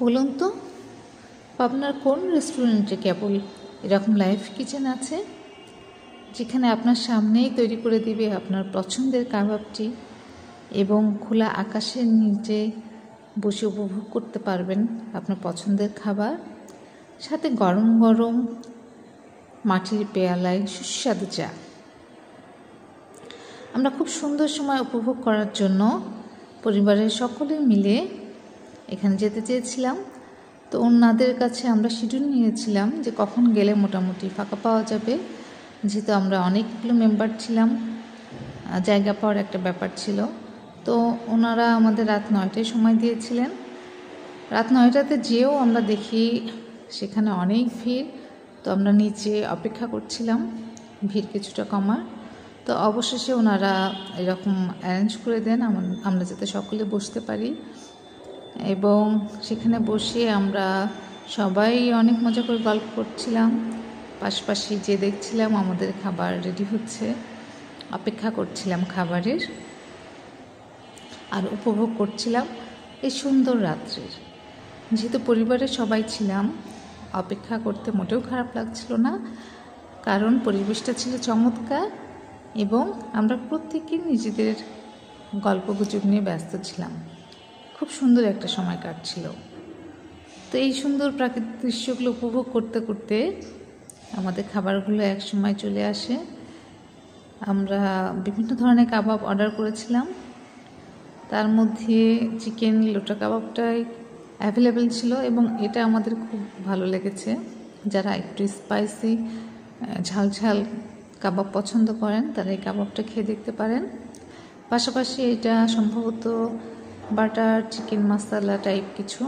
বলুন তো, আপনার কোন রেস্টুরেন্টে কেবল এরকম লাইভ কিচেন আছে, যেখানে আপনার সামনেই তৈরি করে দিবে আপনার পছন্দের কাবাবটি এবং খোলা আকাশের নিচে বসে উপভোগ করতে পারবেন আপনার পছন্দের খাবার, সাথে গরম গরম মাটির পেয়ালায় সুস্বাদু চা। আমরা খুব সুন্দর সময় উপভোগ করার জন্য পরিবারের সকলে মিলে এখানে যেতে চেয়েছিলাম। তো ওনাদের কাছে আমরা শিডিউল নিয়েছিলাম যে কখন গেলে মোটামুটি ফাঁকা পাওয়া যাবে, যেহেতু আমরা অনেকগুলো মেম্বার ছিলাম, জায়গা পাওয়ার একটা ব্যাপার ছিল। তো ওনারা আমাদের রাত 9টায় সময় দিয়েছিলেন। রাত 9টাতে যেও আমরা দেখি সেখানে অনেক ভিড়। তো আমরা নিচে অপেক্ষা করছিলাম ভিড় কিছুটা কমার। তো অবশেষে ওনারা এরকম অ্যারেঞ্জ করে দেন আমরা যাতে সকলে বসতে পারি, এবং সেখানে বসে আমরা সবাই অনেক মজা করে গল্প করছিলাম, পাশাপাশি যে দেখছিলাম আমাদের খাবার রেডি হচ্ছে, অপেক্ষা করছিলাম খাবারের, আর উপভোগ করছিলাম এই সুন্দর রাত্রির। যেহেতু পরিবারের সবাই ছিলাম, অপেক্ষা করতে মোটেও খারাপ লাগছিল না, কারণ পরিবেশটা ছিল চমৎকার এবং আমরা প্রত্যেকে নিজেদের গল্পগুজব নিয়ে ব্যস্ত ছিলাম। খুব সুন্দর একটা সময় কাটছিল। তো এই সুন্দর প্রাকৃতিক দৃশ্যগুলো উপভোগ করতে করতে আমাদের খাবারগুলো এক সময় চলে আসে। আমরা বিভিন্ন ধরনের কাবাব অর্ডার করেছিলাম, তার মধ্যে চিকেন লোটা কাবাবটাই অ্যাভেলেবেল ছিল এবং এটা আমাদের খুব ভালো লেগেছে। যারা একটু স্পাইসি ঝাল কাবাব পছন্দ করেন তারা এই কাবাবটা খেয়ে দেখতে পারেন। পাশাপাশি এটা সম্ভবত বাটার চিকেন মশলা টাইপ কিছু,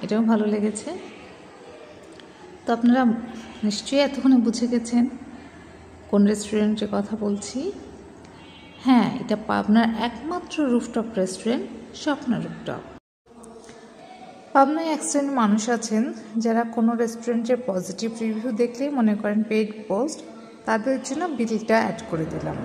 এটাও ভালো লেগেছে। তো আপনারা নিশ্চয়ই এতক্ষণে বুঝে গেছেন কোন রেস্টুরেন্টের কথা বলছি। হ্যাঁ, এটা পাবনার একমাত্র রুফটপ রেস্টুরেন্ট, স্বপ্ন রুফটপ। পাবনায় এক শ্রেণীর মানুষ আছেন যারা কোনো রেস্টুরেন্টের পজিটিভ রিভিউ দেখলেই মনে করেন পেইড পোস্ট, তাদের জন্য বিলটা অ্যাড করে দিলাম।